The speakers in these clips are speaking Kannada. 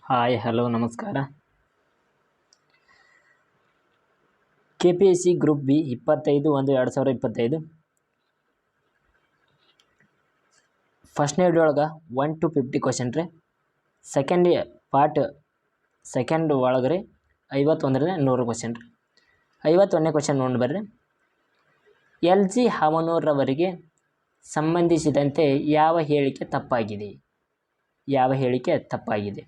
ಹಾಯ್ ಹಲೋ ನಮಸ್ಕಾರ. KPSC ಗ್ರೂಪ್ ಬಿ 25/1/2025 ಫಸ್ಟ್ನೇ ವಿಡಿಯೋ 1 to 50 ಕ್ವಶನ್ ರೀ. ಸೆಕೆಂಡ್ ಒಳಗೆ 51ರಿಂದ 100 ಕ್ವಶನ್ ರೀ. 51ನೇ ಕ್ವಶನ್ ನೋಡಿ ಬರ್ರಿ. LG ಹಾವನೂರವರಿಗೆ ಸಂಬಂಧಿಸಿದಂತೆ ಯಾವ ಹೇಳಿಕೆ ತಪ್ಪಾಗಿದೆ?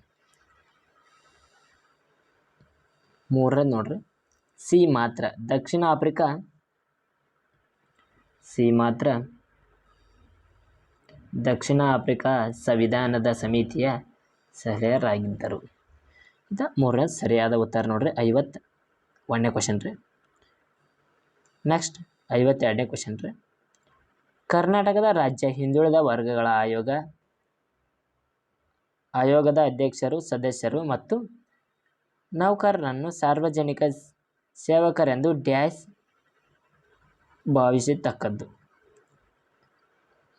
ಮೂರನೇದು ನೋಡ್ರಿ. ಸಿ ಮಾತ್ರ ದಕ್ಷಿಣ ಆಫ್ರಿಕಾ ಸಂವಿಧಾನದ ಸಮಿತಿಯ ಸದಸ್ಯರಾಗಿದ್ದರು. ಇದು ಮೂರನೇ ಸರಿಯಾದ ಉತ್ತರ ನೋಡ್ರಿ. 51ನೇ ಕ್ವಶನ್ ರೀ. ನೆಕ್ಸ್ಟ್ 52ನೇ ಕ್ವಶನ್ ರೀ. ಕರ್ನಾಟಕದ ರಾಜ್ಯ ಹಿಂದುಳಿದ ವರ್ಗಗಳ ಆಯೋಗದ ಅಧ್ಯಕ್ಷರು, ಸದಸ್ಯರು ಮತ್ತು ನೌಕರರನ್ನು ಸಾರ್ವಜನಿಕ ಸೇವಕರೆಂದು ಡ್ಯಾಶ್ ಭಾವಿಸತಕ್ಕದ್ದು.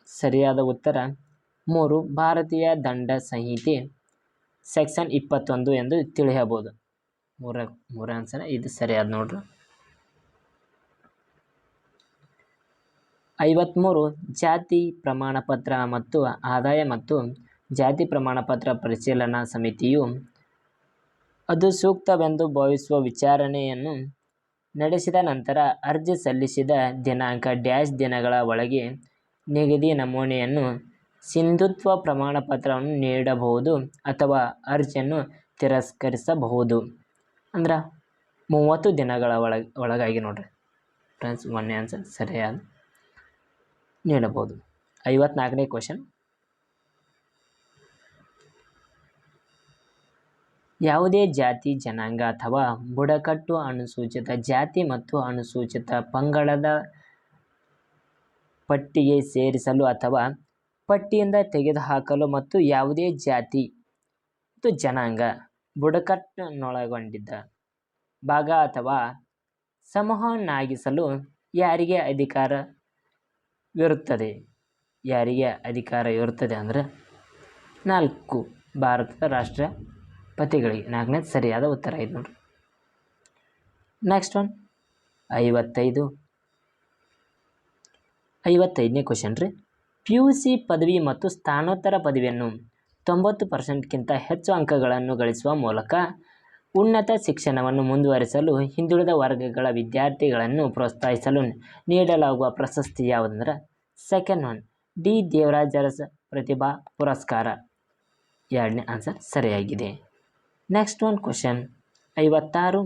ಸರಿಯಾದ ಉತ್ತರ 3 ಭಾರತೀಯ ದಂಡ ಸಂಹಿತೆ ಸೆಕ್ಷನ್ 21 ಎಂದು ತಿಳಿಯಬಹುದು. ಮೂರ ಆನ್ಸರ್ ಇದು ಸರಿಯಾದ ನೋಡ್ರಿ. 53 ಜಾತಿ ಪ್ರಮಾಣಪತ್ರ ಮತ್ತು ಆದಾಯ ಮತ್ತು ಜಾತಿ ಪ್ರಮಾಣಪತ್ರ ಪರಿಶೀಲನಾ ಸಮಿತಿಯು ಅದು ಸೂಕ್ತವೆಂದು ಭಾವಿಸುವ ವಿಚಾರಣೆಯನ್ನು ನಡೆಸಿದ ನಂತರ ಅರ್ಜಿ ಸಲ್ಲಿಸಿದ ದಿನಾಂಕ ಡ್ಯಾಶ್ ದಿನಗಳ ಒಳಗೆ ನಿಗದಿ ನಮೂನೆಯನ್ನು ಸಿಂಧುತ್ವ ಪ್ರಮಾಣಪತ್ರವನ್ನು ನೀಡಬಹುದು ಅಥವಾ ಅರ್ಜಿಯನ್ನು ತಿರಸ್ಕರಿಸಬಹುದು. ಅಂದ್ರೆ 30 ದಿನಗಳ ಒಳಗಾಗಿ ನೋಡ್ರಿ ಫ್ರೆಂಡ್ಸ್. 1ನೇ ಆನ್ಸರ್ ಸರಿಯಾದ ನೀಡಬಹುದು. 54ನೇ ಕ್ವಶನ್. ಯಾವುದೇ ಜಾತಿ, ಜನಾಂಗ ಅಥವಾ ಬುಡಕಟ್ಟು, ಅನುಸೂಚಿತ ಜಾತಿ ಮತ್ತು ಅನುಸೂಚಿತ ಪಂಗಡದ ಪಟ್ಟಿಗೆ ಸೇರಿಸಲು ಅಥವಾ ಪಟ್ಟಿಯಿಂದ ತೆಗೆದುಹಾಕಲು ಮತ್ತು ಯಾವುದೇ ಜಾತಿ ಮತ್ತು ಜನಾಂಗ, ಬುಡಕಟ್ಟನ್ನೊಳಗೊಂಡಿದ್ದ ಭಾಗ ಅಥವಾ ಸಮೂಹವನ್ನಾಗಿಸಲು ಯಾರಿಗೆ ಅಧಿಕಾರವಿರುತ್ತದೆ ಅಂದರೆ 4 ಭಾರತದ ರಾಷ್ಟ್ರಪತಿಗಳಿಗೆ. 4ನೇದು ಸರಿಯಾದ ಉತ್ತರ ಆಯ್ತು ನೋಡ್ರಿ. ನೆಕ್ಸ್ಟ್ 55ನೇ ಕ್ವಶನ್ ರೀ. PUC ಪದವಿ ಮತ್ತು ಸ್ನಾತಕೋತ್ತರ ಪದವಿಯನ್ನು 90%ಕ್ಕಿಂತ ಹೆಚ್ಚು ಅಂಕಗಳನ್ನು ಗಳಿಸುವ ಮೂಲಕ ಉನ್ನತ ಶಿಕ್ಷಣವನ್ನು ಮುಂದುವರಿಸಲು ಹಿಂದುಳಿದ ವರ್ಗಗಳ ವಿದ್ಯಾರ್ಥಿಗಳನ್ನು ಪ್ರೋತ್ಸಾಹಿಸಲು ನೀಡಲಾಗುವ ಪ್ರಶಸ್ತಿ ಯಾವುದಂದ್ರೆ second one D Devaraja Arasu ಪ್ರತಿಭಾ ಪುರಸ್ಕಾರ. 2ನೇ ಆನ್ಸರ್ ಸರಿಯಾಗಿದೆ. ನೆಕ್ಸ್ಟ್ ಕ್ವಶನ್ 56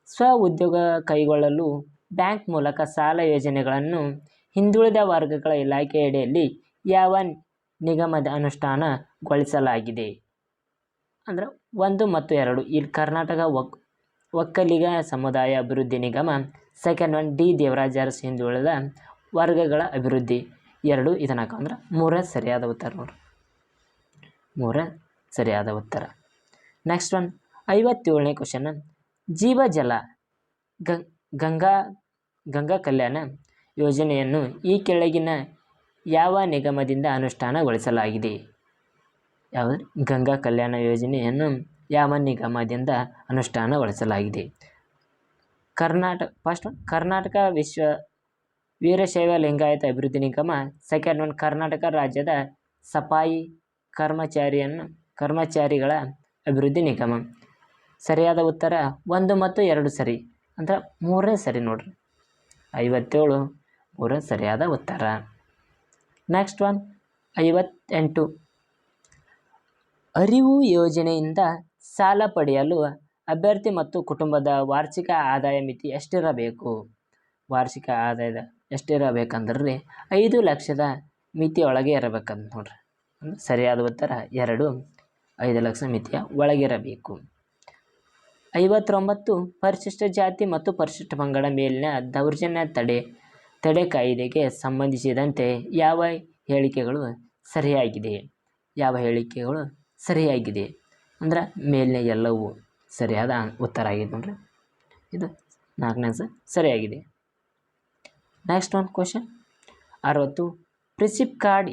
ಸ್ವ ಉದ್ಯೋಗ ಕೈಗೊಳ್ಳಲು ಬ್ಯಾಂಕ್ ಮೂಲಕ ಸಾಲ ಯೋಜನೆಗಳನ್ನು ಹಿಂದುಳಿದ ವರ್ಗಗಳ ಇಲಾಖೆಯಡಿಯಲ್ಲಿ ಯಾವ ನಿಗಮದ ಅನುಷ್ಠಾನಗೊಳಿಸಲಾಗಿದೆ? ಅಂದ್ರೆ 1 ಮತ್ತು 2 ಇಲ್ಲಿ ಕರ್ನಾಟಕ ಒಕ್ಕಲಿಗ ಸಮುದಾಯ ಅಭಿವೃದ್ಧಿ ನಿಗಮ. Second one D Devaraja Urs ಹಿಂದುಳಿದ ವರ್ಗಗಳ ಅಭಿವೃದ್ಧಿ. 2 ಇದನ್ನ ಹಾಕಂದ್ರೆ 3 ಸರಿಯಾದ ಉತ್ತರ ನೋಡ್ರಿ. 3 ಸರಿಯಾದ ಉತ್ತರ. ನೆಕ್ಸ್ಟ್ 57ನೇ ಕ್ವಶನ್. ಜೀವಜಲ ಗಂಗಾ ಕಲ್ಯಾಣ ಯೋಜನೆಯನ್ನು ಈ ಕೆಳಗಿನ ಯಾವ ನಿಗಮದಿಂದ ಅನುಷ್ಠಾನಗೊಳಿಸಲಾಗಿದೆ? ಯಾವುದು? ಗಂಗಾ ಕಲ್ಯಾಣ ಯೋಜನೆಯನ್ನು ಯಾವ ನಿಗಮದಿಂದ ಅನುಷ್ಠಾನಗೊಳಿಸಲಾಗಿದೆ? ಕರ್ನಾಟಕ ವೀರಶೈವ ಲಿಂಗಾಯತ ಅಭಿವೃದ್ಧಿ ನಿಗಮ. ಸೆಕೆಂಡ್ ಒನ್ ಕರ್ನಾಟಕ ರಾಜ್ಯದ ಸಫಾಯಿ ಕರ್ಮಚಾರಿಗಳ ಅಭಿವೃದ್ಧಿ ನಿಗಮ. ಸರಿಯಾದ ಉತ್ತರ 1 ಮತ್ತು 2 ಸರಿ ಅಂದ್ರೆ 3 ಸರಿ ನೋಡ್ರಿ. 57 3 ಸರಿಯಾದ ಉತ್ತರ. ನೆಕ್ಸ್ಟ್ 58 ಅರಿವು ಯೋಜನೆಯಿಂದ ಸಾಲ ಪಡೆಯಲು ಅಭ್ಯರ್ಥಿ ಮತ್ತು ಕುಟುಂಬದ ವಾರ್ಷಿಕ ಆದಾಯ ಮಿತಿ ಎಷ್ಟಿರಬೇಕು? ವಾರ್ಷಿಕ ಆದಾಯದ ಎಷ್ಟಿರಬೇಕಂದ್ರಿ 5 ಲಕ್ಷದ ಮಿತಿಯೊಳಗೆ ಇರಬೇಕಂತ ನೋಡ್ರಿ. ಸರಿಯಾದ ಉತ್ತರ 2 5 ಲಕ್ಷ ಮಿತಿಯ ಒಳಗಿರಬೇಕು. 59 ಪರಿಶಿಷ್ಟ ಜಾತಿ ಮತ್ತು ಪರಿಶಿಷ್ಟ ಪಂಗಡ ಮೇಲಿನ ದೌರ್ಜನ್ಯ ತಡೆ ಕಾಯ್ದೆಗೆ ಸಂಬಂಧಿಸಿದಂತೆ ಯಾವ ಹೇಳಿಕೆಗಳು ಸರಿಯಾಗಿದೆ? ಅಂದ್ರೆ ಮೇಲಿನ ಎಲ್ಲವೂ ಸರಿಯಾದ ಉತ್ತರ ಆಗಿದೆ ನೋಡ್ರಿ. ಇದು 4ನೇ ಆನ್ಸರ್ ಸರಿಯಾಗಿದೆ. ನೆಕ್ಸ್ಟ್ ಕ್ವಶನ್ 60 ಪ್ರಿನ್ಸಿಪ್ ಕಾರ್ಡ್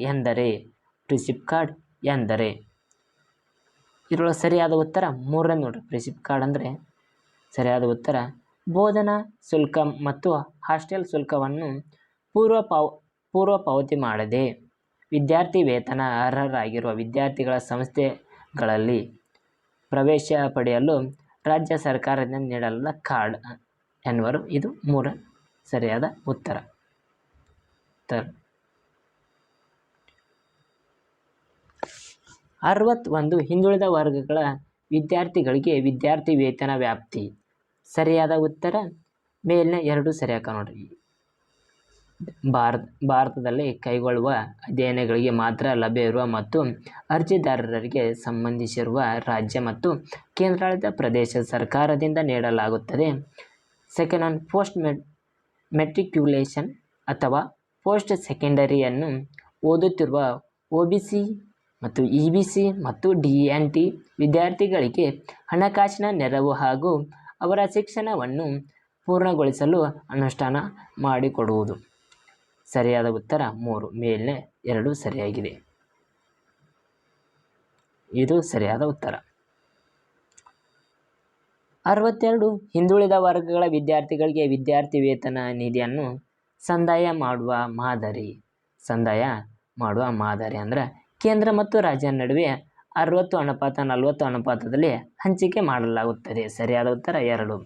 ಎಂದರೆ ಇದರೊಳಗೆ ಸರಿಯಾದ ಉತ್ತರ ಮೂರನೇ ನೋಡ್ರಿ. ಪ್ರಿನ್ಸಿಪ್ ಕಾರ್ಡ್ ಅಂದರೆ ಸರಿಯಾದ ಉತ್ತರ ಬೋಧನಾ ಶುಲ್ಕ ಮತ್ತು ಹಾಸ್ಟೆಲ್ ಶುಲ್ಕವನ್ನು ಪೂರ್ವ ಪಾವತಿ ಮಾಡದೆ ವಿದ್ಯಾರ್ಥಿ ವೇತನ ಅರ್ಹರಾಗಿರುವ ವಿದ್ಯಾರ್ಥಿಗಳ ಸಂಸ್ಥೆಗಳಲ್ಲಿ ಪ್ರವೇಶ ಪಡೆಯಲು ರಾಜ್ಯ ಸರ್ಕಾರದಿಂದ ನೀಡಲಾದ ಕಾರ್ಡ್ ಎನ್ನುವರು. ಇದು ಮೂರ ಸರಿಯಾದ ಉತ್ತರ. 61 ಹಿಂದುಳಿದ ವರ್ಗಗಳ ವಿದ್ಯಾರ್ಥಿಗಳಿಗೆ ವಿದ್ಯಾರ್ಥಿ ವೇತನ ವ್ಯಾಪ್ತಿ. ಸರಿಯಾದ ಉತ್ತರ ಮೇಲಿನ ಎರಡು ಸರಿಯಾಕ ನೋಡ್ರಿ. ಭಾರತದಲ್ಲಿ ಕೈಗೊಳ್ಳುವ ಅಧ್ಯಯನಗಳಿಗೆ ಮಾತ್ರ ಲಭ್ಯವಿರುವ ಮತ್ತು ಅರ್ಜಿದಾರರಿಗೆ ಸಂಬಂಧಿಸಿರುವ ರಾಜ್ಯ ಮತ್ತು ಕೇಂದ್ರಾಡಳಿತ ಪ್ರದೇಶ ಸರ್ಕಾರದಿಂದ ನೀಡಲಾಗುತ್ತದೆ. ಸೆಕೆಂಡ್ ಒನ್, ಪೋಸ್ಟ್ ಮೆಟ್ರಿಕ್ಯುಲೇಷನ್ ಅಥವಾ ಪೋಸ್ಟ್ ಸೆಕೆಂಡರಿಯನ್ನು ಓದುತ್ತಿರುವ OBC ಮತ್ತು EBC ಮತ್ತು DNT ವಿದ್ಯಾರ್ಥಿಗಳಿಗೆ ಹಣಕಾಸಿನ ನೆರವು ಹಾಗೂ ಅವರ ಶಿಕ್ಷಣವನ್ನು ಪೂರ್ಣಗೊಳಿಸಲು ಅನುಷ್ಠಾನ ಮಾಡಿಕೊಡುವುದು. ಸರಿಯಾದ ಉತ್ತರ 3, ಮೇಲಿನ 2 ಸರಿಯಾಗಿದೆ. ಇದು ಸರಿಯಾದ ಉತ್ತರ. 62 ಹಿಂದುಳಿದ ವರ್ಗಗಳ ವಿದ್ಯಾರ್ಥಿಗಳಿಗೆ ವಿದ್ಯಾರ್ಥಿ ವೇತನ ನಿಧಿಯನ್ನು ಸಂದಾಯ ಮಾಡುವ ಮಾದರಿ ಅಂದ್ರೆ ಕೇಂದ್ರ ಮತ್ತು ರಾಜ್ಯ ನಡುವೆ 60:40 ಅನುಪಾತದಲ್ಲಿ ಹಂಚಿಕೆ ಮಾಡಲಾಗುತ್ತದೆ. ಸರಿಯಾದ ಉತ್ತರ 2.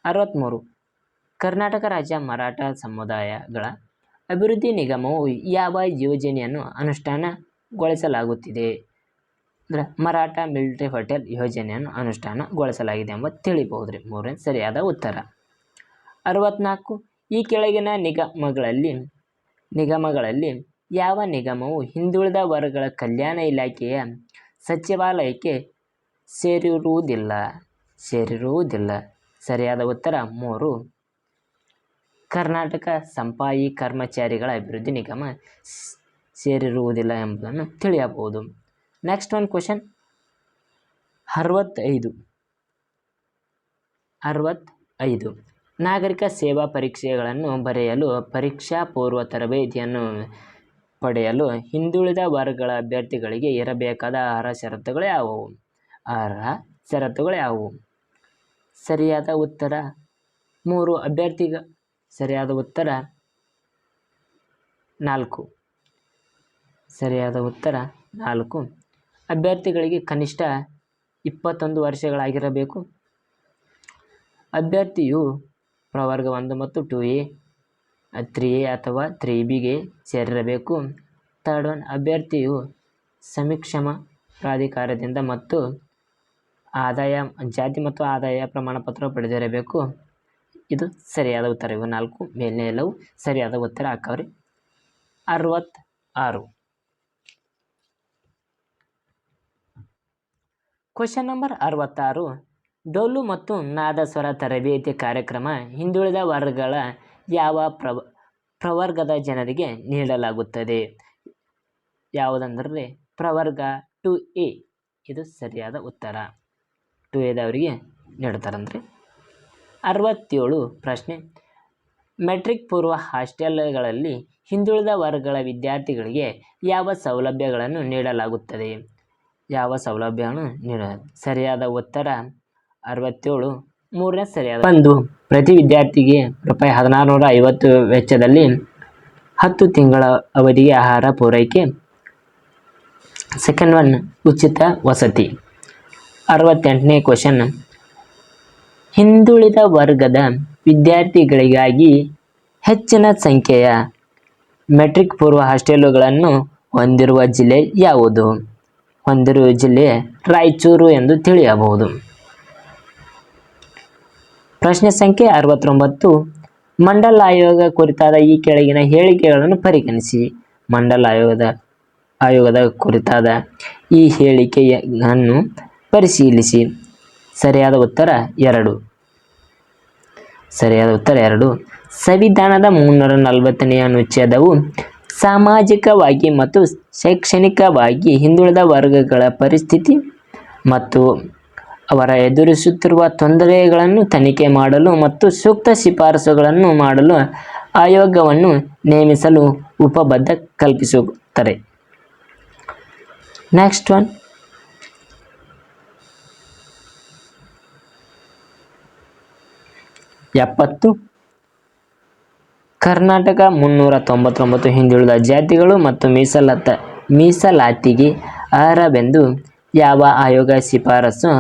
63 ಕರ್ನಾಟಕ ರಾಜ್ಯ ಮರಾಠ ಸಮುದಾಯಗಳ ಅಭಿವೃದ್ಧಿ ನಿಗಮವು ಯಾವ ಯೋಜನೆಯನ್ನು ಅನುಷ್ಠಾನಗೊಳಿಸಲಾಗುತ್ತಿದೆ ಅಂದರೆ ಮರಾಠ ಮಿಲಿಟರಿ ಹೋಟೆಲ್ ಯೋಜನೆಯನ್ನು ಅನುಷ್ಠಾನಗೊಳಿಸಲಾಗಿದೆ ಎಂಬ ತಿಳಿಬಹುದ್ರಿ. 3 ಸರಿಯಾದ ಉತ್ತರ. 64 ಈ ಕೆಳಗಿನ ನಿಗಮಗಳಲ್ಲಿ ಯಾವ ನಿಗಮವು ಹಿಂದುಳಿದ ವರ್ಗಗಳ ಕಲ್ಯಾಣ ಇಲಾಖೆಯ ಸಚಿವಾಲಯಕ್ಕೆ ಸೇರಿರುವುದಿಲ್ಲ? ಸರಿಯಾದ ಉತ್ತರ 3 ಕರ್ನಾಟಕ ಸಂಪಾಯಿ ಕರ್ಮಚಾರಿಗಳ ಅಭಿವೃದ್ಧಿ ನಿಗಮ ಸೇರಿರುವುದಿಲ್ಲ ಎಂಬುದನ್ನು ತಿಳಿಯಬಹುದು. ನೆಕ್ಸ್ಟ್ ಒನ್ ಕ್ವಶನ್ 65 ನಾಗರಿಕ ಸೇವಾ ಪರೀಕ್ಷೆಗಳನ್ನು ಬರೆಯಲು ಪರೀಕ್ಷಾ ಪೂರ್ವ ತರಬೇತಿಯನ್ನು ಪಡೆಯಲು ಹಿಂದುಳಿದ ವರ್ಗಗಳ ಅಭ್ಯರ್ಥಿಗಳಿಗೆ ಇರಬೇಕಾದ ಅರ್ಹ ಷರತ್ತುಗಳು ಯಾವುವು? ಸರಿಯಾದ ಉತ್ತರ 3 ಸರಿಯಾದ ಉತ್ತರ 4. ಸರಿಯಾದ ಉತ್ತರ 4 ಅಭ್ಯರ್ಥಿಗಳಿಗೆ ಕನಿಷ್ಠ 21 ವರ್ಷಗಳಾಗಿರಬೇಕು. ಅಭ್ಯರ್ಥಿಯು ಪ್ರವರ್ಗ 1 ಮತ್ತು 2A 3A ಅಥವಾ 3Bಗೆ ಸೇರಿರಬೇಕು. ಥರ್ಡ್ ಒನ್ ಅಭ್ಯರ್ಥಿಯು ಸಮಕ್ಷಮ ಪ್ರಾಧಿಕಾರದಿಂದ ಮತ್ತು ಜಾತಿ ಮತ್ತು ಆದಾಯ ಪ್ರಮಾಣಪತ್ರ ಪಡೆದಿರಬೇಕು. ಇದು ಸರಿಯಾದ ಉತ್ತರ. ಇವು 4 ಮೇಲಿನ ಎಲ್ಲವೂ ಸರಿಯಾದ ಉತ್ತರ ಹಾಕವ್ರಿ. 66 ಕ್ವಶನ್ ನಂಬರ್ 66 ಡೊಳ್ಳು ಮತ್ತು ನಾದಸ್ವರ ತರಬೇತಿ ಕಾರ್ಯಕ್ರಮ ಹಿಂದುಳಿದ ವರ್ಗಗಳ ಯಾವ ಪ್ರವರ್ಗದ ಜನರಿಗೆ ನೀಡಲಾಗುತ್ತದೆ? ಯಾವುದಂದ್ರೆ ಪ್ರವರ್ಗ 2A. ಇದು ಸರಿಯಾದ ಉತ್ತರ. 2Aದವರಿಗೆ ನೀಡ್ತಾರಂದ್ರೆ. 67 ಪ್ರಶ್ನೆ ಮೆಟ್ರಿಕ್ ಪೂರ್ವ ಹಾಸ್ಟೆಲ್ಗಳಲ್ಲಿ ಹಿಂದುಳಿದ ವರ್ಗಗಳ ವಿದ್ಯಾರ್ಥಿಗಳಿಗೆ ಯಾವ ಸೌಲಭ್ಯಗಳನ್ನು ನೀಡಲಾಗುತ್ತದೆ? ಸರಿಯಾದ ಉತ್ತರ 67 3ನೇ ಸರಿಯಾದ. 1 ಪ್ರತಿ ವಿದ್ಯಾರ್ಥಿಗೆ ₹1650 ವೆಚ್ಚದಲ್ಲಿ 10 ತಿಂಗಳ ಅವಧಿಗೆ ಆಹಾರ ಪೂರೈಕೆ. ಸೆಕೆಂಡ್ ಒನ್ ಉಚಿತ ವಸತಿ. 68ನೇ ಕ್ವಶನ್ ಹಿಂದುಳಿದ ವರ್ಗದ ವಿದ್ಯಾರ್ಥಿಗಳಿಗಾಗಿ ಹೆಚ್ಚಿನ ಸಂಖ್ಯೆಯ ಮೆಟ್ರಿಕ್ ಪೂರ್ವ ಹಾಸ್ಟೆಲುಗಳನ್ನು ಹೊಂದಿರುವ ಜಿಲ್ಲೆ ಯಾವುದು? ಹೊಂದಿರುವ ಜಿಲ್ಲೆ ರಾಯಚೂರು ಎಂದು ತಿಳಿಯಬಹುದು. ಪ್ರಶ್ನೆ ಸಂಖ್ಯೆ 69 ಮಂಡಲ್ ಆಯೋಗ ಕುರಿತಾದ ಈ ಕೆಳಗಿನ ಹೇಳಿಕೆಗಳನ್ನು ಪರಿಗಣಿಸಿ. ಮಂಡಲ್ ಆಯೋಗದ ಕುರಿತಾದ ಈ ಹೇಳಿಕೆಯನ್ನು ಪರಿಶೀಲಿಸಿ. ಸರಿಯಾದ ಉತ್ತರ 2. ಸರಿಯಾದ ಉತ್ತರ 2 ಸಂವಿಧಾನದ 340ನೇ ಅನುಚ್ಛೇದವು ಸಾಮಾಜಿಕವಾಗಿ ಮತ್ತು ಶೈಕ್ಷಣಿಕವಾಗಿ ಹಿಂದುಳಿದ ವರ್ಗಗಳ ಪರಿಸ್ಥಿತಿ ಮತ್ತು ಅವರ ಎದುರಿಸುತ್ತಿರುವ ತೊಂದರೆಗಳನ್ನು ತನಿಖೆ ಮಾಡಲು ಮತ್ತು ಸೂಕ್ತ ಶಿಫಾರಸುಗಳನ್ನು ಮಾಡಲು ಆಯೋಗವನ್ನು ನೇಮಿಸಲು ಉಪಬದ್ಧ ಕಲ್ಪಿಸುತ್ತದೆ. ನೆಕ್ಸ್ಟ್ ಒನ್, ಎಪ್ಪತ್ತು, ಕರ್ನಾಟಕ 399 ಹಿಂದುಳಿದ ಜಾತಿಗಳು ಮತ್ತು ಮೀಸಲಾತಿಗೆ ಅರ್ಹವೆಂದು ಯಾವ ಆಯೋಗ ಶಿಫಾರಸು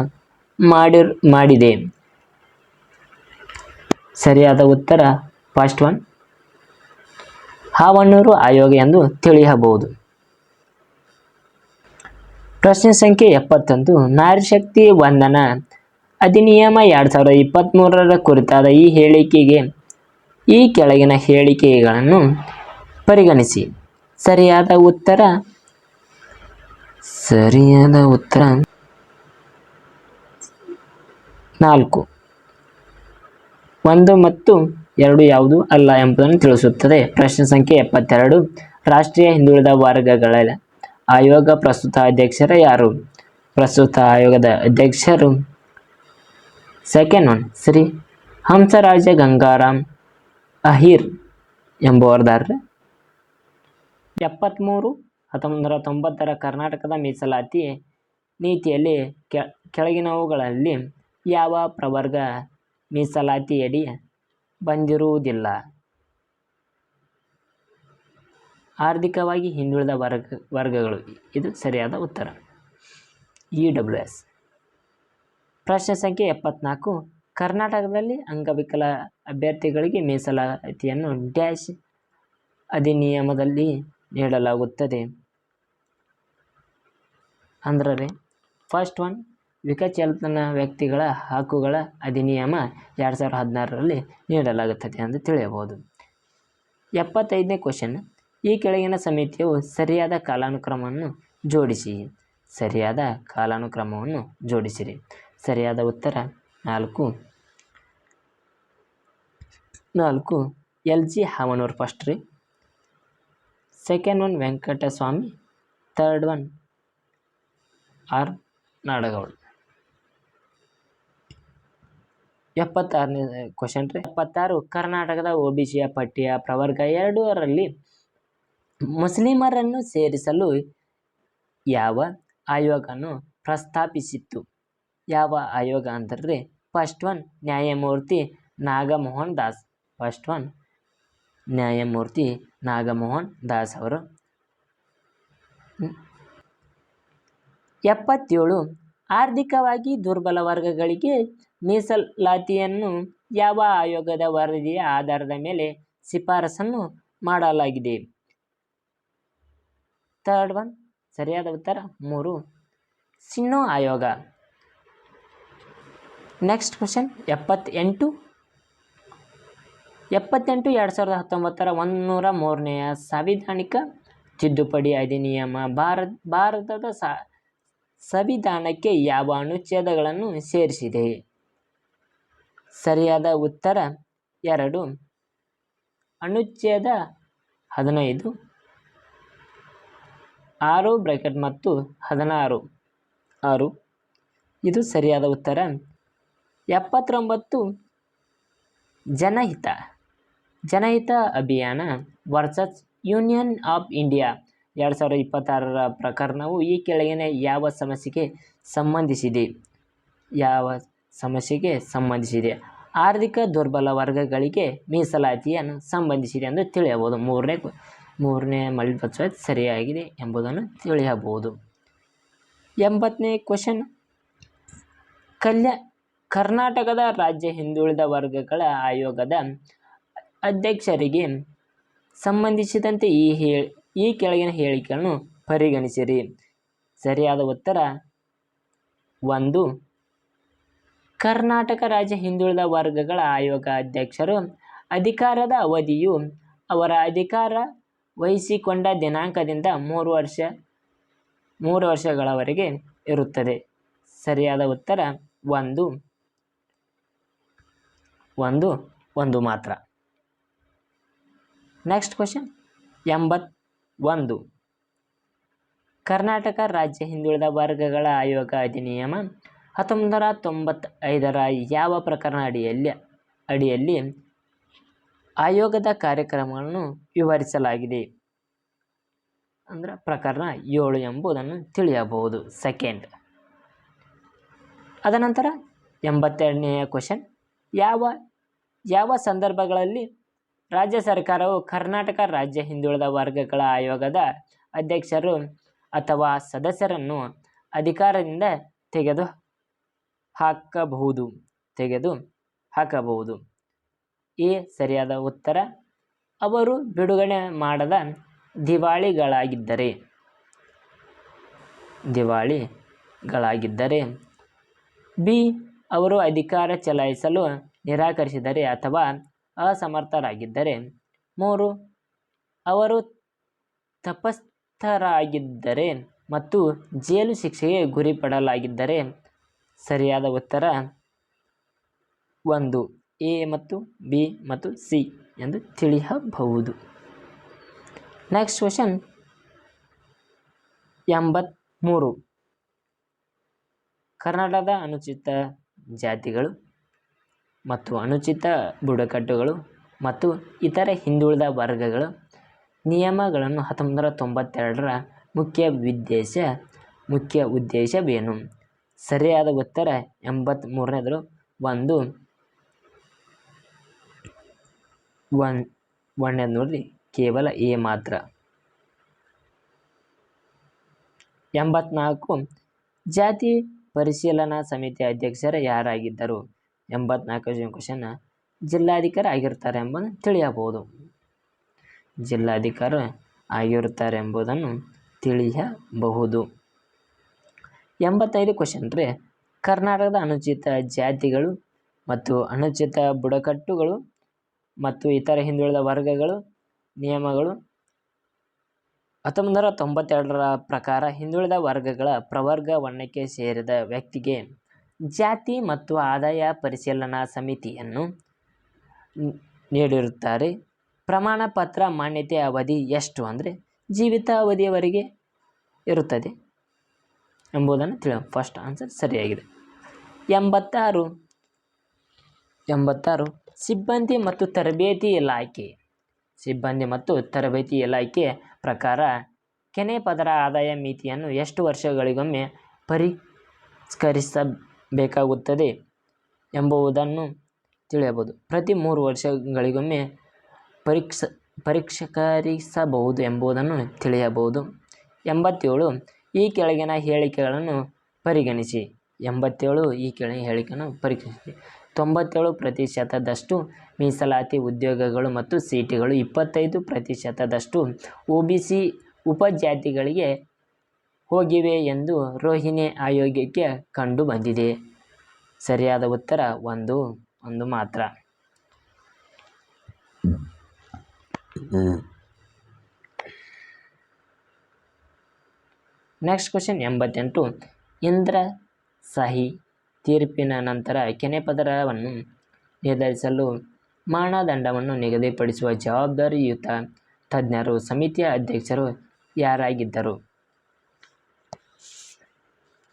ಮಾಡಿದೆ? ಸರಿಯಾದ ಉತ್ತರ ಫಸ್ಟ್ ಒನ್, ಹಾವನ್ನೂರು ಆಯೋಗ ಎಂದು ತಿಳಿಯಬಹುದು. ಪ್ರಶ್ನೆ ಸಂಖ್ಯೆ 71, ನಾರಿ ಶಕ್ತಿ ವಂದನಾ ಅಧಿನಿಯಮ 2023 ಕುರಿತಾದ ಈ ಕೆಳಗಿನ ಹೇಳಿಕೆಗಳನ್ನು ಪರಿಗಣಿಸಿ. ಸರಿಯಾದ ಉತ್ತರ 4. 1 ಮತ್ತು 2 ಯಾವುದು ಅಲ್ಲ ಎಂಬುದನ್ನು ತಿಳಿಸುತ್ತದೆ. ಪ್ರಶ್ನೆ ಸಂಖ್ಯೆ 72, ರಾಷ್ಟ್ರೀಯ ಹಿಂದುಳಿದ ವರ್ಗಗಳ ಆಯೋಗ ಪ್ರಸ್ತುತ ಅಧ್ಯಕ್ಷರು ಯಾರು? ಪ್ರಸ್ತುತ ಆಯೋಗದ ಅಧ್ಯಕ್ಷರು ಸೆಕೆಂಡ್ ಒನ್, ಶ್ರೀ ಹಂಸರಾಜ ಗಂಗಾರಾಮ್ ಅಹಿರ್ ಎಂಬುವರದಾರ್ರಿ. 73, 1990 ಕರ್ನಾಟಕದ ಮೀಸಲಾತಿ ನೀತಿಯಲ್ಲಿ ಕೆಳಗಿನವುಗಳಲ್ಲಿ ಯಾವ ಪ್ರವರ್ಗ ಮೀಸಲಾತಿಯಡಿ ಬಂದಿರುವುದಿಲ್ಲ? ಆರ್ಥಿಕವಾಗಿ ಹಿಂದುಳಿದ ವರ್ಗಗಳು. ಇದು ಸರಿಯಾದ ಉತ್ತರ, EWS. ಪ್ರಶ್ನೆ ಸಂಖ್ಯೆ 74, ಕರ್ನಾಟಕದಲ್ಲಿ ಅಂಗವಿಕಲ ಅಭ್ಯರ್ಥಿಗಳಿಗೆ ಮೀಸಲಾತಿಯನ್ನು ಡ್ಯಾಶ್ ಅಧಿನಿಯಮದಲ್ಲಿ ನೀಡಲಾಗುತ್ತದೆ ಅಂದ್ರೆ ಫಸ್ಟ್ ಒನ್, ವಿಕಲಚೇತನ ವ್ಯಕ್ತಿಗಳ ಹಕ್ಕುಗಳ ಅಧಿನಿಯಮ 2016ರಲ್ಲಿ ನೀಡಲಾಗುತ್ತದೆ ಎಂದು ತಿಳಿಯಬಹುದು. 75ನೇ ಕ್ವಶನ್, ಈ ಕೆಳಗಿನ ಸಮಿತಿಯು ಸರಿಯಾದ ಕಾಲಾನುಕ್ರಮವನ್ನು ಜೋಡಿಸಿ. ಸರಿಯಾದ ಕಾಲಾನುಕ್ರಮವನ್ನು ಜೋಡಿಸಿರಿ. ಸರಿಯಾದ ಉತ್ತರ 4. LG ಹಾವನೂರು ಫಸ್ಟ್ ರೀ. Second one Venkataswamy. Third one R Nadagouda. 76ನೇ ಕ್ವಶನ್ ರೀ. 76, ಕರ್ನಾಟಕದ OBCಯ ಪಟ್ಟಿಯ ಪ್ರವರ್ಗ 2ರಲ್ಲಿ ಮುಸ್ಲಿಮರನ್ನು ಸೇರಿಸಲು ಯಾವ ಆಯೋಗವನ್ನು ಪ್ರಸ್ತಾಪಿಸಿತ್ತು? ಯಾವ ಆಯೋಗ ಅಂದರೆ ಫಸ್ಟ್ ಒನ್, ನ್ಯಾಯಮೂರ್ತಿ ನಾಗಮೋಹನ್ ದಾಸ್. ಫಸ್ಟ್ ಒನ್, ನ್ಯಾಯಮೂರ್ತಿ ನಾಗಮೋಹನ್ ದಾಸ್ ಅವರು. 77, ಆರ್ಥಿಕವಾಗಿ ದುರ್ಬಲ ವರ್ಗಗಳಿಗೆ ಮೀಸಲಾತಿಯನ್ನು ಯಾವ ಆಯೋಗದ ವರದಿಯ ಆಧಾರದ ಮೇಲೆ ಶಿಫಾರಸನ್ನು ಮಾಡಲಾಗಿದೆ? ಥರ್ಡ್ ಒನ್, ಸರಿಯಾದ ಉತ್ತರ 3, ಸಿನ್ಹೋ ಆಯೋಗ. ನೆಕ್ಸ್ಟ್ ಕ್ವಶನ್ 78, 2019 103ನೇ ಸಾಂವಿಧಾನಿಕ ತಿದ್ದುಪಡಿ ಅಧಿನಿಯಮ ಭಾರತದ ಸಂವಿಧಾನಕ್ಕೆ ಯಾವ ಅನುಚ್ಛೇದಗಳನ್ನು ಸೇರಿಸಿದೆ? ಸರಿಯಾದ ಉತ್ತರ 2, ಅನುಚ್ಛೇದ 15, 6 ಮತ್ತು 16. ಇದು ಸರಿಯಾದ ಉತ್ತರ. 79, ಜನಹಿತ ಅಭಿಯಾನ ವರ್ಸಸ್ ಯೂನಿಯನ್ ಆಫ್ ಇಂಡಿಯಾ 2026ರ ಪ್ರಕರಣವು ಈ ಕೆಳಗಿನ ಯಾವ ಸಮಸ್ಯೆಗೆ ಸಂಬಂಧಿಸಿದೆ? ಆರ್ಥಿಕ ದುರ್ಬಲ ವರ್ಗಗಳಿಗೆ ಮೀಸಲಾತಿಯನ್ನು ಸಂಬಂಧಿಸಿದೆ ಎಂದು ತಿಳಿಯಬಹುದು. ಮೂರನೇ ಮಲ್ಟಿಪಲ್ ಚಾಯ್ಸ್ ಸರಿಯಾಗಿದೆ ಎಂಬುದನ್ನು ತಿಳಿಯಬಹುದು. 80ನೇ ಕ್ವಶನ್, ಕರ್ನಾಟಕದ ರಾಜ್ಯ ಹಿಂದುಳಿದ ವರ್ಗಗಳ ಆಯೋಗದ ಅಧ್ಯಕ್ಷರಿಗೆ ಸಂಬಂಧಿಸಿದಂತೆ ಈ ಕೆಳಗಿನ ಹೇಳಿಕೆಗಳನ್ನು ಪರಿಗಣಿಸಿರಿ. ಸರಿಯಾದ ಉತ್ತರ 1, ಕರ್ನಾಟಕ ರಾಜ್ಯ ಹಿಂದುಳಿದ ವರ್ಗಗಳ ಆಯೋಗ ಅಧ್ಯಕ್ಷರು ಅಧಿಕಾರದ ಅವಧಿಯು ಅವರ ಅಧಿಕಾರ ವಹಿಸಿಕೊಂಡ ದಿನಾಂಕದಿಂದ 3 ವರ್ಷಗಳವರೆಗೆ ಇರುತ್ತದೆ. ಸರಿಯಾದ ಉತ್ತರ 1 ಮಾತ್ರ. ನೆಕ್ಸ್ಟ್ ಕ್ವಶನ್ 81, ಕರ್ನಾಟಕ ರಾಜ್ಯ ಹಿಂದುಳಿದ ವರ್ಗಗಳ ಆಯೋಗ ಅಧಿನಿಯಮ 1995ರ ಯಾವ ಪ್ರಕರಣ ಅಡಿಯಲ್ಲಿ ಆಯೋಗದ ಕಾರ್ಯಕ್ರಮಗಳನ್ನು ವಿವರಿಸಲಾಗಿದೆ? ಅಂದರೆ ಪ್ರಕರಣ 7 ಎಂಬುದನ್ನು ತಿಳಿಯಬಹುದು. ಸೆಕೆಂಡ್. ಅದನಂತರ 82ನೇ ಕ್ವಶನ್, ಯಾವ ಸಂದರ್ಭಗಳಲ್ಲಿ ರಾಜ್ಯ ಸರ್ಕಾರವು ಕರ್ನಾಟಕ ರಾಜ್ಯ ಹಿಂದುಳಿದ ವರ್ಗಗಳ ಆಯೋಗದ ಅಧ್ಯಕ್ಷರು ಅಥವಾ ಸದಸ್ಯರನ್ನು ಅಧಿಕಾರದಿಂದ ತೆಗೆದು ಹಾಕಬಹುದು? ಎ ಸರಿಯಾದ ಉತ್ತರ, ಅವರು ಬಿಡುಗಡೆ ಮಾಡದ ದಿವಾಳಿಗಳಾಗಿದ್ದರೆ. ಬಿ ಅವರು ಅಧಿಕಾರ ಚಲಾಯಿಸಲು ನಿರಾಕರಿಸಿದರೆ ಅಥವಾ ಅಸಮರ್ಥರಾಗಿದ್ದರೆ. 3 ಅವರು ತಪ್ಪಿತಸ್ಥರಾಗಿದ್ದರೆ ಮತ್ತು ಜೈಲು ಶಿಕ್ಷೆಗೆ ಗುರಿಪಡಲಾಗಿದ್ದರೆ. ಸರಿಯಾದ ಉತ್ತರ 1 ಎ ಮತ್ತು ಬಿ ಮತ್ತು ಸಿ ಎಂದು ತಿಳಿಯಬಹುದು. Next question 83. ಕರ್ನಾಟಕದ ಅನುಸೂಚಿತ ಜಾತಿಗಳು ಮತ್ತು ಅನುಸೂಚಿತ ಬುಡಕಟ್ಟುಗಳು ಮತ್ತು ಇತರೆ ಹಿಂದುಳಿದ ವರ್ಗಗಳ ನಿಯಮಗಳನ್ನು 1992ರ ಮುಖ್ಯ ಉದ್ದೇಶವೇನು? ಸರಿಯಾದ ಉತ್ತರ 83ನೇದು 1 ನೋಡ್ರಿ, ಕೇವಲ ಎ ಮಾತ್ರ. 84 ಜಾತಿ ಪರಿಶೀಲನಾ ಸಮಿತಿ ಅಧ್ಯಕ್ಷರು ಯಾರಾಗಿದ್ದರು? 84ನೇ ಕ್ವಶನ್, ಜಿಲ್ಲಾಧಿಕಾರಿ ಆಗಿರುತ್ತಾರೆ ಎಂಬುದನ್ನು ತಿಳಿಯಬಹುದು. ಜಿಲ್ಲಾಧಿಕಾರಿ ಆಗಿರುತ್ತಾರೆ ಎಂಬುದನ್ನು ತಿಳಿಯಬಹುದು. 85 ಕ್ವಶನ್ ರೀ, ಕರ್ನಾಟಕದ ಅನುಸೂಚಿತ ಜಾತಿಗಳು ಮತ್ತು ಅನುಸೂಚಿತ ಬುಡಕಟ್ಟುಗಳು ಮತ್ತು ಇತರ ಹಿಂದುಳಿದ ವರ್ಗಗಳು ನಿಯಮಗಳು 1992ರ ಪ್ರಕಾರ ಹಿಂದುಳಿದ ವರ್ಗಗಳ ಪ್ರವರ್ಗವನ್ನಕ್ಕೆ ಸೇರಿದ ವ್ಯಕ್ತಿಗೆ ಜಾತಿ ಮತ್ತು ಆದಾಯ ಪರಿಶೀಲನಾ ಸಮಿತಿಯನ್ನು ನೀಡಿರುತ್ತಾರೆ. ಪ್ರಮಾಣ ಪತ್ರ ಮಾನ್ಯತೆ ಅವಧಿ ಎಷ್ಟು ಅಂದರೆ ಜೀವಿತಾವಧಿಯವರೆಗೆ ಇರುತ್ತದೆ ಎಂಬುದನ್ನು ಫಸ್ಟ್ ಆನ್ಸರ್ ಸರಿಯಾಗಿದೆ. 86 ಸಿಬ್ಬಂದಿ ಮತ್ತು ತರಬೇತಿ ಇಲಾಖೆ ಪ್ರಕಾರ ಕೆನೆ ಪದರ ಆದಾಯ ಮಿತಿಯನ್ನು ಎಷ್ಟು ವರ್ಷಗಳಿಗೊಮ್ಮೆ ಪರಿಷ್ಕರಿಸಬೇಕಾಗುತ್ತದೆ ಎಂಬುದನ್ನು ತಿಳಿಯಬಹುದು. ಪ್ರತಿ 3 ವರ್ಷಗಳಿಗೊಮ್ಮೆ ಪರಿಷ್ಕರಿಸಬಹುದು ಎಂಬುದನ್ನು ತಿಳಿಯಬಹುದು. 87 ಈ ಕೆಳಗಿನ ಹೇಳಿಕೆಗಳನ್ನು ಪರಿಗಣಿಸಿ. 97% ಮೀಸಲಾತಿ ಉದ್ಯೋಗಗಳು ಮತ್ತು ಸೀಟುಗಳು 25% ಒಬಿಸಿ ಉಪಜಾತಿಗಳಿಗೆ ಹೋಗಿವೆ ಎಂದು ರೋಹಿಣಿ ಆಯೋಗಕ್ಕೆ ಕಂಡು ಬಂದಿದೆ. ಸರಿಯಾದ ಉತ್ತರ 1 ಮಾತ್ರ. ನೆಕ್ಸ್ಟ್ ಕ್ವಶನ್ 88 ಇಂದ್ರಸಾಹಿ ತೀರ್ಪಿನ ನಂತರ ಕೆನೆ ಪದರವನ್ನು ನಿರ್ಧರಿಸಲು ಮಾನದಂಡವನ್ನು ನಿಗದಿಪಡಿಸುವ ಜವಾಬ್ದಾರಿಯುತ ತಜ್ಞರು ಸಮಿತಿಯ ಅಧ್ಯಕ್ಷರು ಯಾರಾಗಿದ್ದರು?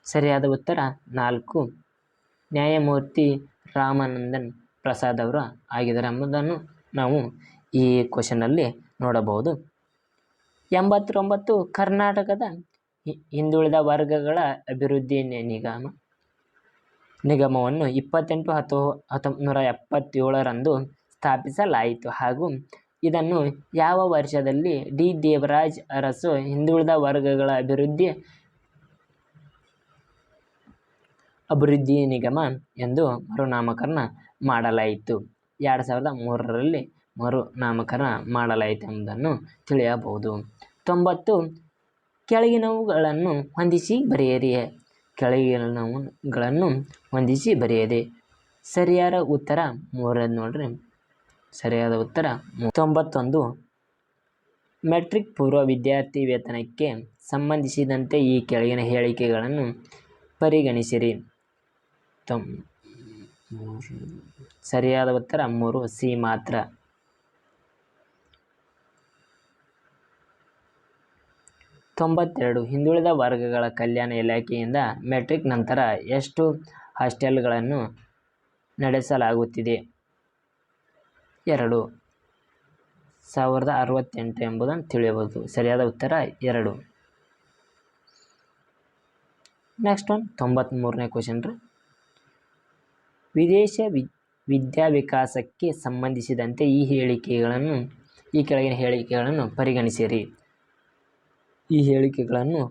ಸರಿಯಾದ ಉತ್ತರ 4 ನ್ಯಾಯಮೂರ್ತಿ ರಾಮಾನಂದನ್ ಪ್ರಸಾದ್ ಅವರು ಆಗಿದ್ದಾರೆ ಎಂಬುದನ್ನು ನಾವು ಈ ಕ್ವಶನಲ್ಲಿ ನೋಡಬಹುದು. 89 ಕರ್ನಾಟಕದ ಹಿಂದುಳಿದ ವರ್ಗಗಳ ಅಭಿವೃದ್ಧಿ ನಿಗಮವನ್ನು 28/10/1977ರಂದು ಸ್ಥಾಪಿಸಲಾಯಿತು ಹಾಗೂ ಇದನ್ನು ಯಾವ ವರ್ಷದಲ್ಲಿ ಡಿ. ದೇವರಾಜ ಅರಸು ಹಿಂದುಳಿದ ವರ್ಗಗಳ ಅಭಿವೃದ್ಧಿ ನಿಗಮ ಎಂದು ಮರುನಾಮಕರಣ ಮಾಡಲಾಯಿತು? 2003ರಲ್ಲಿ ಮರುನಾಮಕರಣ ಮಾಡಲಾಯಿತು ಎಂಬುದನ್ನು ತಿಳಿಯಬಹುದು. 90 ಕೆಳಗಿನವುಗಳನ್ನು ಹೊಂದಿಸಿ ಬರೆಯಿರಿ. ಸರಿಯಾದ ಉತ್ತರ 3 ನೋಡ್ರಿ. ಸರಿಯಾದ ಉತ್ತರ 91 ಮೆಟ್ರಿಕ್ ಪೂರ್ವ ವಿದ್ಯಾರ್ಥಿ ವೇತನಕ್ಕೆ ಸಂಬಂಧಿಸಿದಂತೆ ಈ ಕೆಳಗಿನ ಹೇಳಿಕೆಗಳನ್ನು ಪರಿಗಣಿಸಿರಿ. ಸರಿಯಾದ ಉತ್ತರ 3 ಸಿ ಮಾತ್ರ. 92 ಹಿಂದುಳಿದ ವರ್ಗಗಳ ಕಲ್ಯಾಣ ಇಲಾಖೆಯಿಂದ ಮೆಟ್ರಿಕ್ ನಂತರ ಎಷ್ಟು ಹಾಸ್ಟೆಲ್ಗಳನ್ನು ನಡೆಸಲಾಗುತ್ತಿದೆ? 2. 1068 ಎಂಬುದನ್ನು ತಿಳಿಯಬಹುದು. ಸರಿಯಾದ ಉತ್ತರ 2. ನೆಕ್ಸ್ಟ್ ಒನ್ 93ನೇ ಕ್ವಶನ್ ರೀ. ವಿದೇಶ ವಿದ್ಯಾವಿಕಾಸಕ್ಕೆ ಸಂಬಂಧಿಸಿದಂತೆ ಈ ಕೆಳಗಿನ ಹೇಳಿಕೆಗಳನ್ನು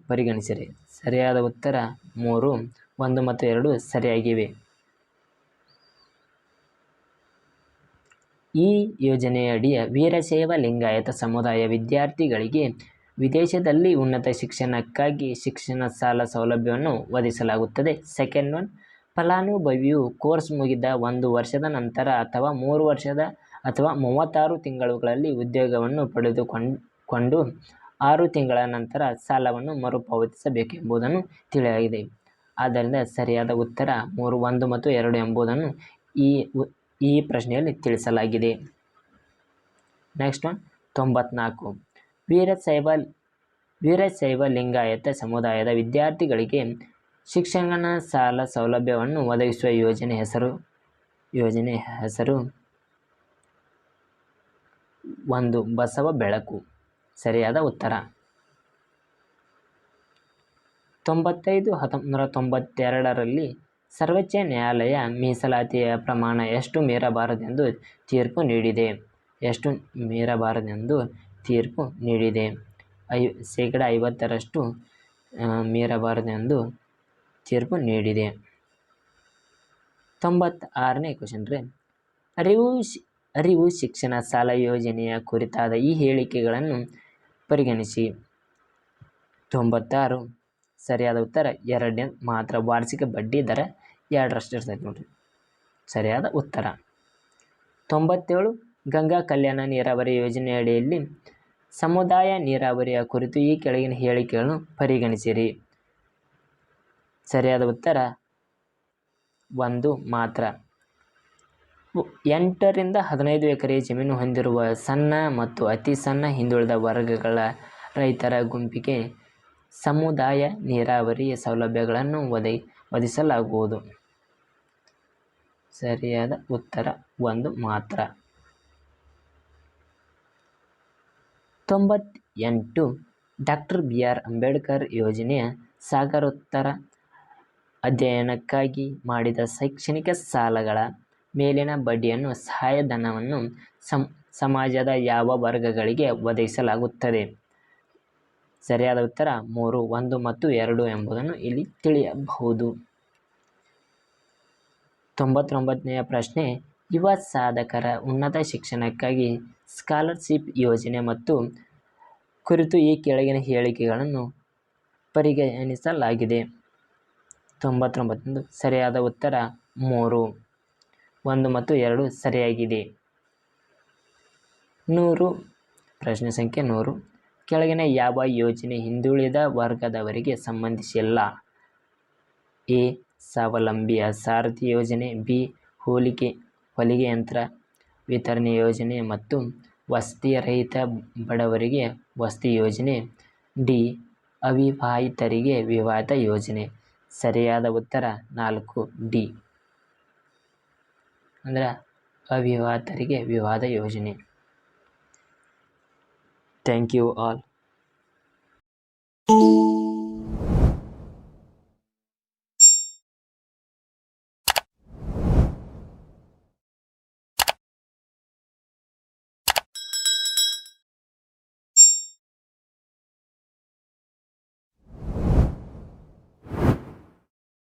ಪರಿಗಣಿಸಿರಿ. ಸರಿಯಾದ ಉತ್ತರ 3, 1 ಮತ್ತು 2 ಸರಿಯಾಗಿವೆ. ಈ ಯೋಜನೆಯಡಿಯ ವೀರಶೈವ ಲಿಂಗಾಯತ ಸಮುದಾಯ ವಿದ್ಯಾರ್ಥಿಗಳಿಗೆ ವಿದೇಶದಲ್ಲಿ ಉನ್ನತ ಶಿಕ್ಷಣಕ್ಕಾಗಿ ಶಿಕ್ಷಣ ಸಾಲ ಸೌಲಭ್ಯವನ್ನು ಒದಗಿಸಲಾಗುತ್ತದೆ. ಸೆಕೆಂಡ್ ಒನ್, ಫಲಾನುಭವಿಯು ಕೋರ್ಸ್ ಮುಗಿದ 1 ವರ್ಷದ ನಂತರ ಅಥವಾ 3 ವರ್ಷದ ಅಥವಾ 36 ತಿಂಗಳುಗಳಲ್ಲಿ ಉದ್ಯೋಗವನ್ನು ಪಡೆದುಕೊಂಡು 6 ತಿಂಗಳ ನಂತರ ಸಾಲವನ್ನು ಮರುಪಾವತಿಸಬೇಕೆಂಬುದನ್ನು ತಿಳಿಯಾಗಿದೆ. ಆದ್ದರಿಂದ ಸರಿಯಾದ ಉತ್ತರ 3, 1 ಮತ್ತು 2 ಎಂಬುದನ್ನು ಈ ಪ್ರಶ್ನೆಯಲ್ಲಿ ತಿಳಿಸಲಾಗಿದೆ. Next one 94. ವೀರಶೈವ ಲಿಂಗಾಯತ ಸಮುದಾಯದ ವಿದ್ಯಾರ್ಥಿಗಳಿಗೆ ಶಿಕ್ಷಣ ಸಾಲ ಸೌಲಭ್ಯವನ್ನು ಒದಗಿಸುವ ಯೋಜನೆ ಹೆಸರು 1. ಬಸವ ಬೆಳಕು. ಸರಿಯಾದ ಉತ್ತರ. 95. 1992ರಲ್ಲಿ ಸರ್ವೋಚ್ಚ ನ್ಯಾಯಾಲಯ ಮೀಸಲಾತಿಯ ಪ್ರಮಾಣ ಎಷ್ಟು ಮೀರಬಾರದೆಂದು ತೀರ್ಪು ನೀಡಿದೆ? 50% ಮೀರಬಾರದೆಂದು ತೀರ್ಪು ನೀಡಿದೆ. 96ನೇ ಕ್ವಶನ್ ರೀ. ಅರಿವು ಶಿಕ್ಷಣ ಸಾಲ ಯೋಜನೆಯ ಕುರಿತಾದ ಈ ಹೇಳಿಕೆಗಳನ್ನು ಪರಿಗಣಿಸಿ. 96 ಸರಿಯಾದ ಉತ್ತರ 2 ಮಾತ್ರ. ವಾರ್ಷಿಕ ಬಡ್ಡಿ ದರ 2% ಇರ್ತೈತೆ ನೋಡ್ರಿ. ಸರಿಯಾದ ಉತ್ತರ. 97 ಗಂಗಾ ಕಲ್ಯಾಣ ನೀರಾವರಿ ಯೋಜನೆಯಡಿಯಲ್ಲಿ ಸಮುದಾಯ ನೀರಾವರಿಯ ಕುರಿತು ಈ ಕೆಳಗಿನ ಹೇಳಿಕೆಗಳನ್ನು ಪರಿಗಣಿಸಿರಿ. ಸರಿಯಾದ ಉತ್ತರ 1 ಮಾತ್ರ. 8 ರಿಂದ 15 ಎಕರೆ ಜಮೀನು ಹೊಂದಿರುವ ಸಣ್ಣ ಮತ್ತು ಅತಿ ಸಣ್ಣ ಹಿಂದುಳಿದ ವರ್ಗಗಳ ರೈತರ ಗುಂಪಿಗೆ ಸಮುದಾಯ ನೀರಾವರಿ ಸೌಲಭ್ಯಗಳನ್ನು ಒದಗಿಸಲಾಗುವುದು. ಸರಿಯಾದ ಉತ್ತರ 1 ಮಾತ್ರ. 98 ಡಾಕ್ಟರ್ ಬಿ.ಆರ್. ಅಂಬೇಡ್ಕರ್ ಯೋಜನೆಯ ಸಾಗರೋತ್ತರ ಅಧ್ಯಯನಕ್ಕಾಗಿ ಮಾಡಿದ ಶೈಕ್ಷಣಿಕ ಸಾಲಗಳ ಮೇಲಿನ ಬಡ್ಡಿಯನ್ನು ಸಹಾಯಧನವನ್ನು ಸಮಾಜದ ಯಾವ ವರ್ಗಗಳಿಗೆ ಒದಗಿಸಲಾಗುತ್ತದೆ? ಸರಿಯಾದ ಉತ್ತರ 3, 1 ಮತ್ತು 2 ಎಂಬುದನ್ನು ಇಲ್ಲಿ ತಿಳಿಯಬಹುದು. 99ನೆಯ ಪ್ರಶ್ನೆ. ಯುವ ಸಾಧಕರ ಉನ್ನತ ಶಿಕ್ಷಣಕ್ಕಾಗಿ ಸ್ಕಾಲರ್ಶಿಪ್ ಯೋಜನೆ ಮತ್ತು ಕುರಿತು ಈ ಕೆಳಗಿನ ಹೇಳಿಕೆಗಳನ್ನು ಪರಿಗಣಿಸಲಾಗಿದೆ. 99 ಸರಿಯಾದ ಉತ್ತರ 3, 1 ಮತ್ತು 2 ಸರಿಯಾಗಿದೆ. 100 ಪ್ರಶ್ನೆ ಸಂಖ್ಯೆ 100. ಕೆಳಗಿನ ಯಾವ ಯೋಜನೆ ಹಿಂದುಳಿದ ವರ್ಗದವರಿಗೆ ಸಂಬಂಧಿಸಿಲ್ಲ? ಎ. ಸ್ವಾವಲಂಬಿ ಸಾರಥಿ ಯೋಜನೆ, ಬಿ. ಹೊಲಿಗೆ ಯಂತ್ರ ವಿತರಣೆ ಯೋಜನೆ ಮತ್ತು ವಸತಿ ರಹಿತ ಬಡವರಿಗೆ ವಸತಿ ಯೋಜನೆ, ಡಿ. ಅವಿವಾಹಿತರಿಗೆ ವಿವಾಹ ಯೋಜನೆ. ಸರಿಯಾದ ಉತ್ತರ 4, ಡಿ. ಅಂದರೆ ಅವಿವಾಹಿತರಿಗೆ ವಿವಾಹ ಯೋಜನೆ. Thank you all.